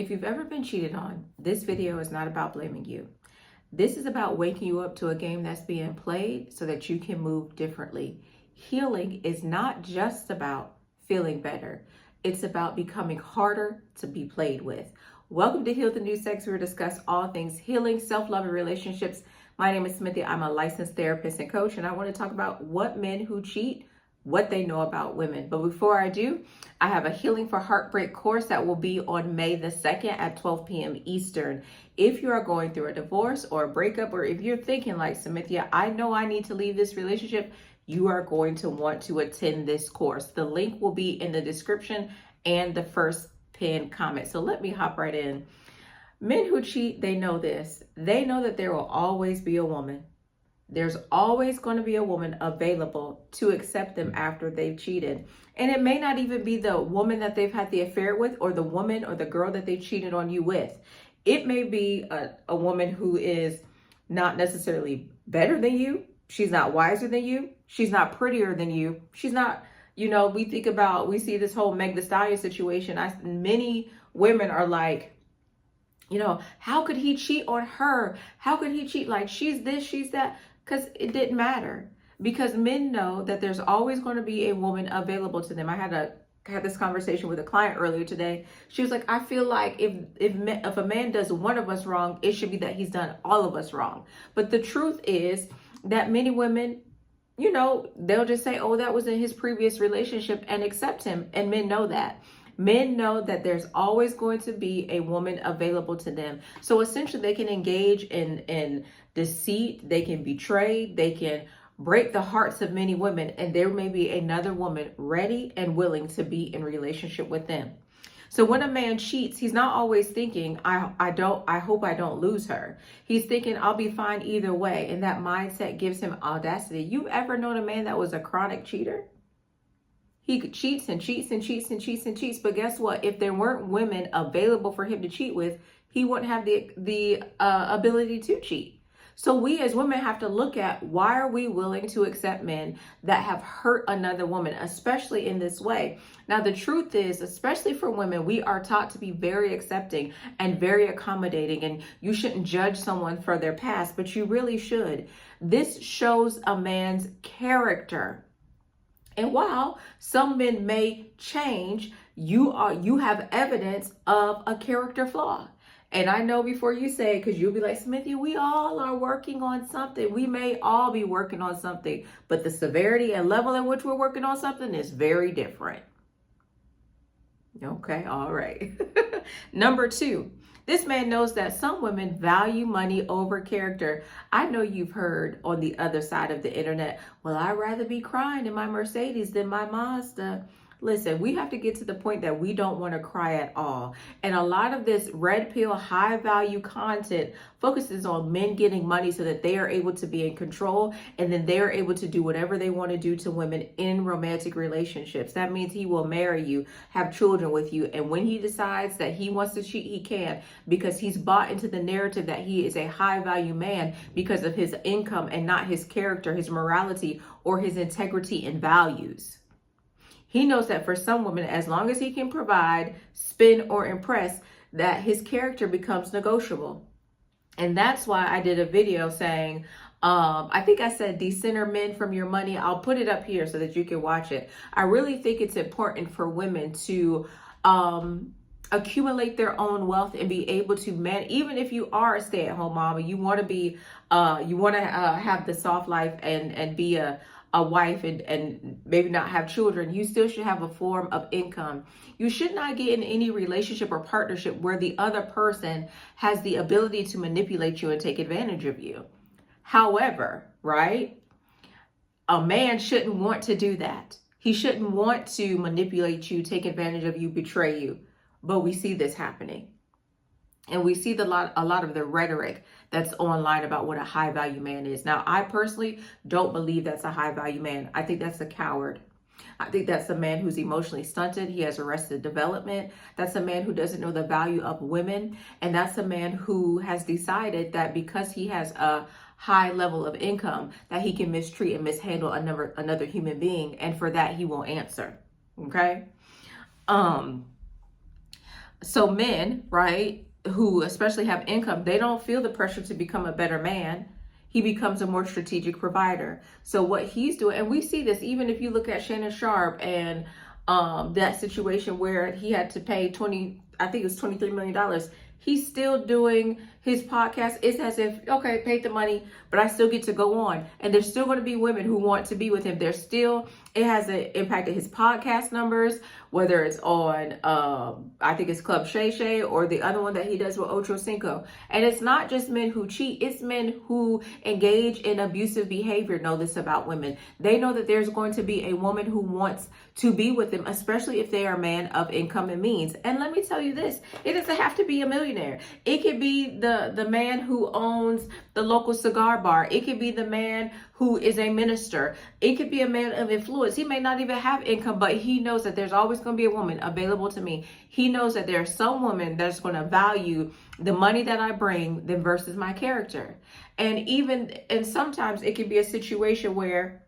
If you've ever been cheated on, this video is not about blaming you. This is about waking you up to a game that's being played so that you can move differently. Healing is not just about feeling better. It's about becoming harder to be played with. Welcome to Heal the New Sex, where we discuss all things healing, self-love, and relationships. My name is Smithy. I'm a licensed therapist and coach, and I want to talk about what men who cheat, what they know about women. But before I do, I have a Healing for Heartbreak course that will be on May the 2nd at 12 p.m. Eastern. If you are going through a divorce or a breakup, or if you're thinking like, Samithia, I know I need to leave this relationship, you are going to want to attend this course. The link will be in the description and the first pinned comment. So let me hop right in. Men who cheat, they know this. They know that there will always be a woman. There's always going to be a woman available to accept them after they've cheated. And it may not even be the woman that they've had the affair with, or the woman or the girl that they cheated on you with. It may be a woman who is not necessarily better than you. She's not wiser than you. She's not prettier than you. She's not, we see this whole Meg Thee Stallion situation. Many women are like, how could he cheat on her? How could he cheat? Like, she's this, she's that. Because it didn't matter. Because men know that there's always going to be a woman available to them. I had this conversation with a client earlier today. She was like, I feel like if a man does one of us wrong, it should be that he's done all of us wrong. But the truth is that many women, they'll just say, oh, that was in his previous relationship, and accept him. And men know that. Men know that there's always going to be a woman available to them. So essentially they can engage in deceit, they can betray, they can break the hearts of many women, and there may be another woman ready and willing to be in relationship with them. So when a man cheats, he's not always thinking, I hope I don't lose her. He's thinking, I'll be fine either way. And that mindset gives him audacity. You ever known a man that was a chronic cheater? He cheats and cheats and cheats and cheats and cheats. But guess what? If there weren't women available for him to cheat with, he wouldn't have the ability to cheat. So we as women have to look at, why are we willing to accept men that have hurt another woman, especially in this way? Now, the truth is, especially for women, we are taught to be very accepting and very accommodating, and you shouldn't judge someone for their past, but you really should. This shows a man's character. And while some men may change, you have evidence of a character flaw. And I know before you say it, because you'll be like, Smithy, we all are working on something. We may all be working on something, but the severity and level in which we're working on something is very different. Okay, all right. Number 2, this man knows that some women value money over character. I know you've heard on the other side of the internet, well, I'd rather be crying in my Mercedes than my Mazda. Listen, we have to get to the point that we don't want to cry at all. And a lot of this red pill, high value content focuses on men getting money so that they are able to be in control, and then they're able to do whatever they want to do to women in romantic relationships. That means he will marry you, have children with you. And when he decides that he wants to cheat, he can, because he's bought into the narrative that he is a high value man because of his income and not his character, his morality, or his integrity and values. He knows that for some women, as long as he can provide, spin, or impress, that his character becomes negotiable. And that's why I did a video saying, I think I said, decenter men from your money. I'll put it up here so that you can watch it. I really think it's important for women to accumulate their own wealth and be able to even if you are a stay-at-home mom and you want to be, have the soft life and be a wife and maybe not have children, you still should have a form of income. You should not get in any relationship or partnership where the other person has the ability to manipulate you and take advantage of you. However, right, a man shouldn't want to do that. He shouldn't want to manipulate you, take advantage of you, betray you. But we see this happening. And we see a lot of the rhetoric that's online about what a high value man is. Now, I personally don't believe that's a high value man. I think that's a coward. I think that's a man who's emotionally stunted. He has arrested development. That's a man who doesn't know the value of women. And that's a man who has decided that because he has a high level of income, that he can mistreat and mishandle another human being. And for that, he won't answer. Okay. So men, right, who especially have income, they don't feel the pressure to become a better man. He becomes a more strategic provider. So what he's doing, and we see this even if you look at Shannon Sharp and that situation where he had to pay I think it was $23 million. He's still doing his podcast. It's as if, okay, paid the money, but I still get to go on. And there's still going to be women who want to be with him. It has impacted his podcast numbers, whether it's on, I think it's Club Shay Shay or the other one that he does with Ocho Cinco. And it's not just men who cheat, it's men who engage in abusive behavior know this about women. They know that there's going to be a woman who wants to be with them, especially if they are a man of income and means. And let me tell you this, it doesn't have to be a millionaire. It could be the man who owns the local cigar bar. It could be the man who is a minister. It could be a man of influence. He may not even have income, but he knows that there's always going to be a woman available to me. He knows that there's some woman that's going to value the money that I bring than versus my character. And sometimes it could be a situation where,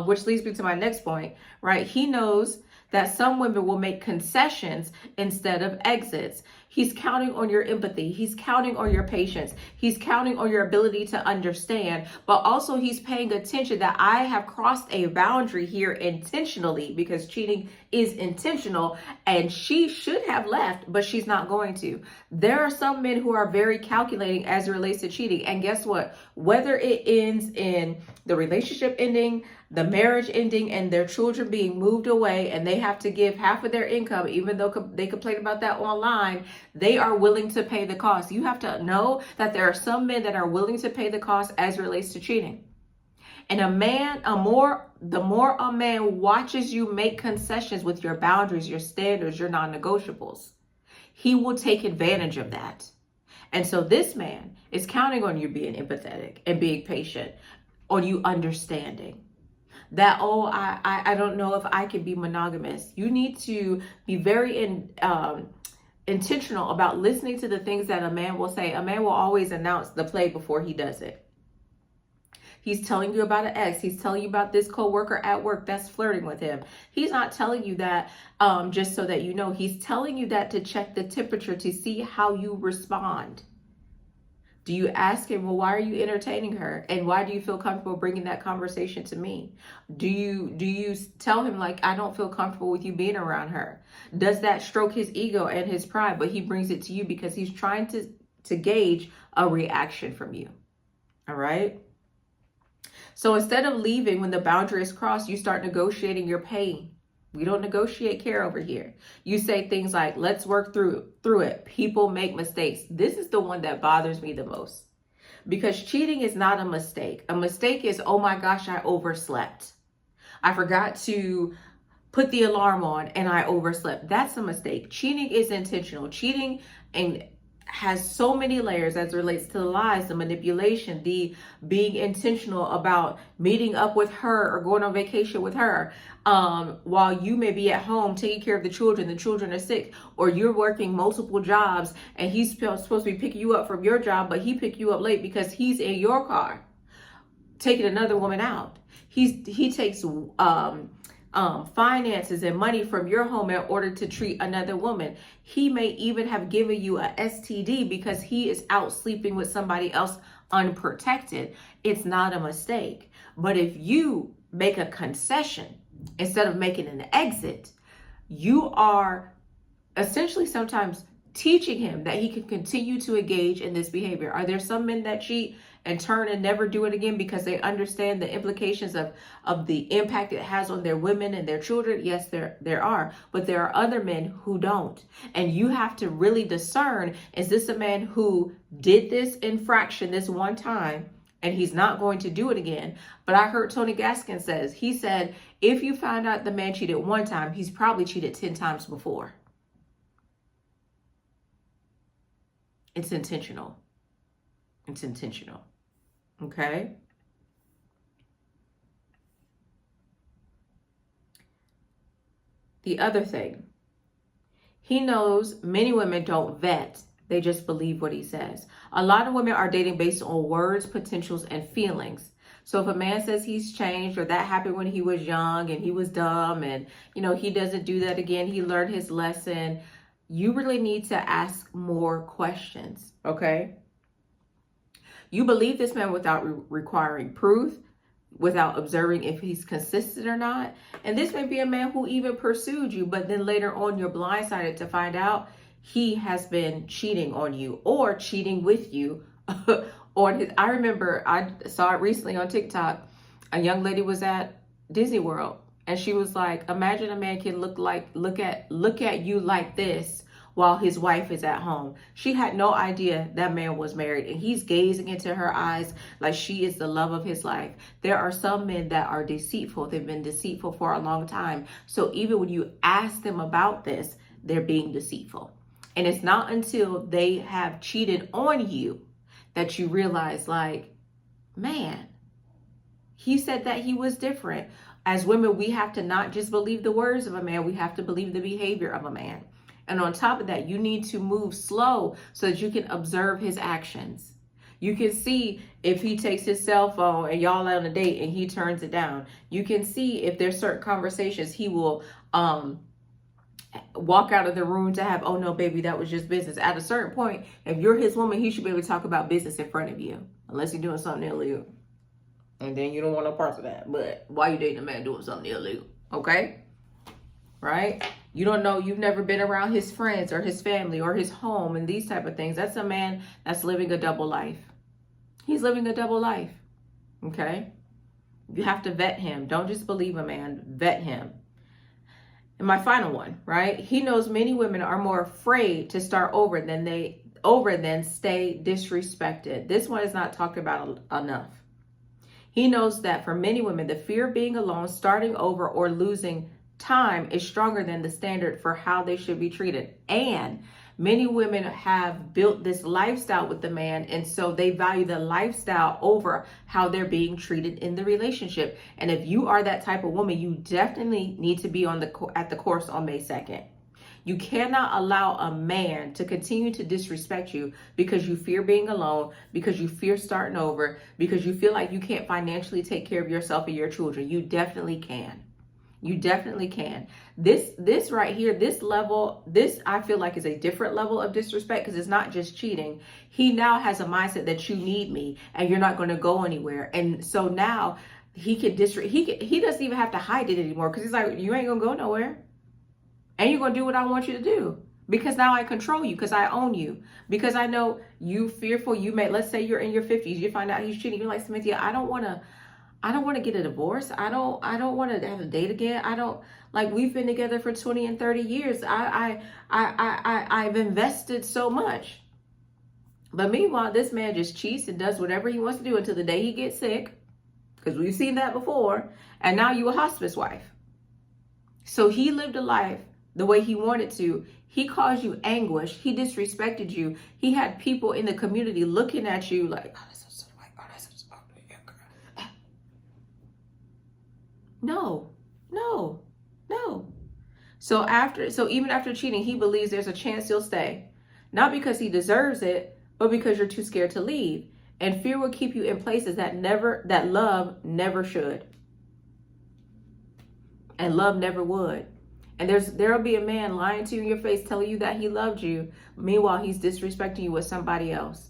which leads me to my next point, right? He knows that some women will make concessions instead of exits. He's counting on your empathy. He's counting on your patience. He's counting on your ability to understand, but also he's paying attention that I have crossed a boundary here intentionally, because cheating is intentional, and she should have left, but she's not going to. There are some men who are very calculating as it relates to cheating. And guess what? Whether it ends in the relationship ending, the marriage ending, and their children being moved away, and they have to give half of their income, even though they complain about that online, they are willing to pay the cost. You have to know that there are some men that are willing to pay the cost as it relates to cheating. And the more a man watches you make concessions with your boundaries, your standards, your non-negotiables, he will take advantage of that. And so this man is counting on you being empathetic and being patient, on you understanding that, I don't know if I can be monogamous. You need to be very intentional about listening to the things that a man will say. A man will always announce the play before he does it. He's telling you about an ex. He's telling you about this coworker at work that's flirting with him. He's not telling you that just so that you know. He's telling you that to check the temperature, to see how you respond. Do you ask him, well, why are you entertaining her? And why do you feel comfortable bringing that conversation to me? Do you tell him, like, I don't feel comfortable with you being around her? Does that stroke his ego and his pride, but he brings it to you because he's trying to gauge a reaction from you? All right? So instead of leaving when the boundary is crossed, you start negotiating your pain. We don't negotiate care over here. You say things like, let's work through it. People make mistakes. This is the one that bothers me the most, because cheating is not a mistake. A mistake is, oh my gosh, I overslept. I forgot to put the alarm on and I overslept. That's a mistake. Cheating is intentional. Cheating has so many layers as it relates to the lies, the manipulation, the being intentional about meeting up with her or going on vacation with her, while you may be at home taking care of the children are sick, or you're working multiple jobs and he's supposed to be picking you up from your job, but he picked you up late because he's in your car taking another woman out. He takes finances and money from your home in order to treat another woman. He may even have given you a STD because he is out sleeping with somebody else unprotected. It's not a mistake. But if you make a concession instead of making an exit, you are essentially sometimes teaching him that he can continue to engage in this behavior. Are there some men that cheat and turn and never do it again because they understand the implications of the impact it has on their women and their children? Yes, there are. But there are other men who don't. And you have to really discern, is this a man who did this infraction this one time and he's not going to do it again? But I heard Tony Gaskin he said, if you find out the man cheated one time, he's probably cheated 10 times before. It's intentional. It's intentional. Okay? The other thing, he knows many women don't vet. They just believe what he says. A lot of women are dating based on words, potentials, and feelings. So if a man says he's changed, or that happened when he was young and he was dumb and, he doesn't do that again, he learned his lesson, you really need to ask more questions, okay? You believe this man without requiring proof, without observing if he's consistent or not. And this may be a man who even pursued you, but then later on you're blindsided to find out he has been cheating on you or cheating with you on his. I remember I saw it recently on TikTok. A young lady was at Disney World and she was like, imagine a man can look at you like this while his wife is at home. She had no idea that man was married, and he's gazing into her eyes like she is the love of his life. There are some men that are deceitful. They've been deceitful for a long time. So even when you ask them about this, they're being deceitful. And it's not until they have cheated on you that you realize, like, man, he said that he was different. As women, we have to not just believe the words of a man, we have to believe the behavior of a man. And on top of that, you need to move slow so that you can observe his actions. You can see if he takes his cell phone and y'all on a date and he turns it down. You can see if there's certain conversations he will walk out of the room to have, oh no, baby, that was just business. At a certain point, if you're his woman, he should be able to talk about business in front of you, unless you're doing something illegal. And then you don't want no parts of that. But why you dating a man doing something illegal? Okay? Right? You don't know, you've never been around his friends or his family or his home and these type of things. That's a man that's living a double life. He's living a double life. Okay? You have to vet him. Don't just believe a man, vet him. And my final one, right? He knows many women are more afraid to start over than stay disrespected. This one is not talked about enough. He knows that for many women, the fear of being alone, starting over, or losing time is stronger than the standard for how they should be treated. And many women have built this lifestyle with the man, and so they value the lifestyle over how they're being treated in the relationship. And if you are that type of woman, you definitely need to be at the course on May 2nd. You cannot allow a man to continue to disrespect you because you fear being alone, because you fear starting over, because you feel like you can't financially take care of yourself and your children. You definitely can. You definitely can. This right here, this level, this I feel like is a different level of disrespect, because it's not just cheating. He now has a mindset that you need me and you're not going to go anywhere. And so now he doesn't even have to hide it anymore, because he's like, you ain't going to go nowhere. And you're going to do what I want you to do, because now I control you, because I own you, because I know you fearful. Let's say you're in your 50s, you find out he's cheating. You're like, Cynthia, I don't want to get a divorce. I don't want to have a date again. We've been together for 20 and 30 years. I've invested so much. But meanwhile, this man just cheats and does whatever he wants to do until the day he gets sick, because we've seen that before. And now you a hospice wife. So he lived a life the way he wanted to. He caused you anguish. He disrespected you. He had people in the community looking at you like, oh, that's so white. Oh, that's so girl. No. So even after cheating, he believes there's a chance he'll stay. Not because he deserves it, but because you're too scared to leave. And fear will keep you in places that love never should. And love never would. And there'll be a man lying to you in your face, telling you that he loved you. Meanwhile, he's disrespecting you with somebody else.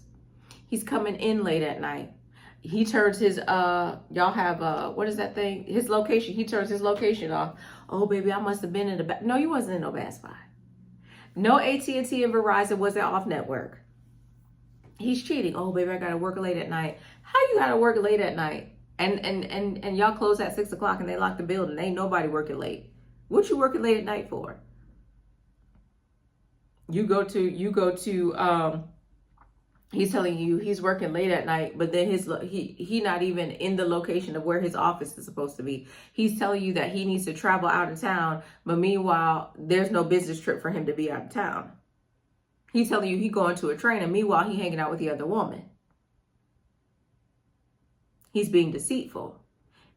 He's coming in late at night. He turns his, y'all have, what is that thing? His location. He turns his location off. Oh, baby, I must have been in the No, you wasn't in no Best Buy. No, AT&T and Verizon wasn't off network. He's cheating. Oh, baby, I got to work late at night. How you got to work late at night? And y'all close at 6 o'clock and they lock the building. Ain't nobody working late. What you working late at night for? You go to he's telling you he's working late at night, but then he not even in the location of where his office is supposed to be. He's telling you that he needs to travel out of town, but meanwhile, there's no business trip for him to be out of town. He's telling you he going to a train, and meanwhile, he hanging out with the other woman. He's being deceitful.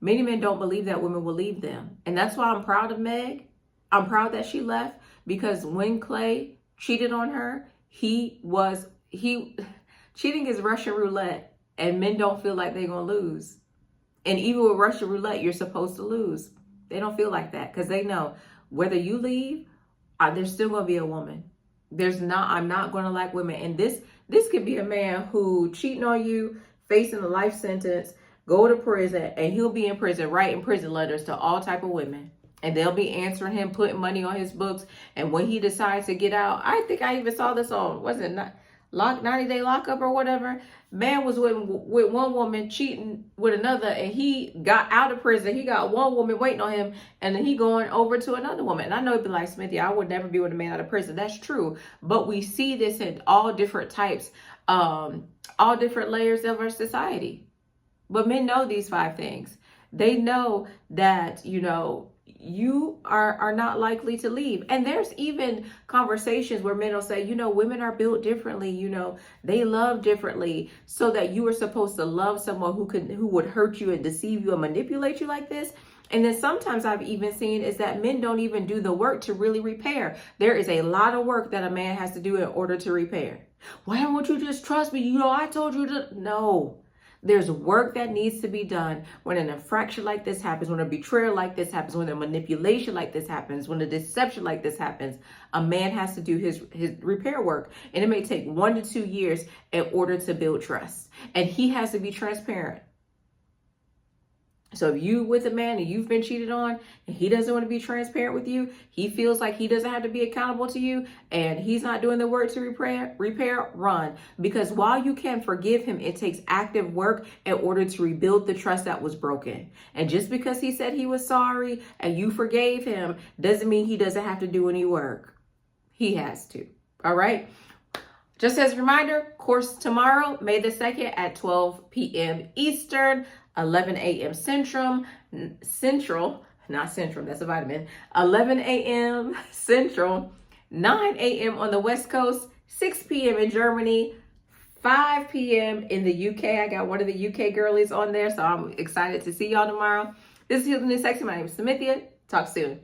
Many men don't believe that women will leave them. And that's why I'm proud of Meg. I'm proud that she left, because when Clay cheated on her, cheating is Russian roulette, and men don't feel like they're going to lose. And even with Russian roulette, you're supposed to lose. They don't feel like that, because they know whether you leave, there's still going to be a woman. I'm not going to like women. And this could be a man who cheating on you, facing a life sentence, go to prison, and he'll be in prison writing prison letters to all type of women. And they'll be answering him, putting money on his books. And when he decides to get out, I think I even saw this on, wasn't it not 90-day lockup or whatever? Man was with one woman cheating with another, and he got out of prison. He got one woman waiting on him, and then he going over to another woman. And I know it'd be like, Smithy, I would never be with a man out of prison. That's true. But we see this in all different types, all different layers of our society. But men know these 5 things. They know that, you are not likely to leave. And there's even conversations where men will say, women are built differently, they love differently, so that you are supposed to love someone who would hurt you and deceive you and manipulate you like this. And then sometimes I've even seen is that men don't even do the work to really repair. There is a lot of work that a man has to do in order to repair. Why don't you just trust me? I told you to. No. There's work that needs to be done when an infraction like this happens, when a betrayal like this happens, when a manipulation like this happens, when a deception like this happens. A man has to do his repair work. And it may take 1 to 2 years in order to build trust. And he has to be transparent. So if you with a man and you've been cheated on and he doesn't want to be transparent with you, he feels like he doesn't have to be accountable to you, and he's not doing the work to repair, run. Because while you can forgive him, it takes active work in order to rebuild the trust that was broken. And just because he said he was sorry and you forgave him doesn't mean he doesn't have to do any work. He has to. All right. Just as a reminder, course tomorrow, May the 2nd at 12 p.m. Eastern, 11 a.m. Central, not Central, that's a vitamin, 11 a.m. Central, 9 a.m. on the West Coast, 6 p.m. in Germany, 5 p.m. in the UK. I got one of the UK girlies on there, so I'm excited to see y'all tomorrow. This is Healing and Sexy. My name is Samithia. Talk soon.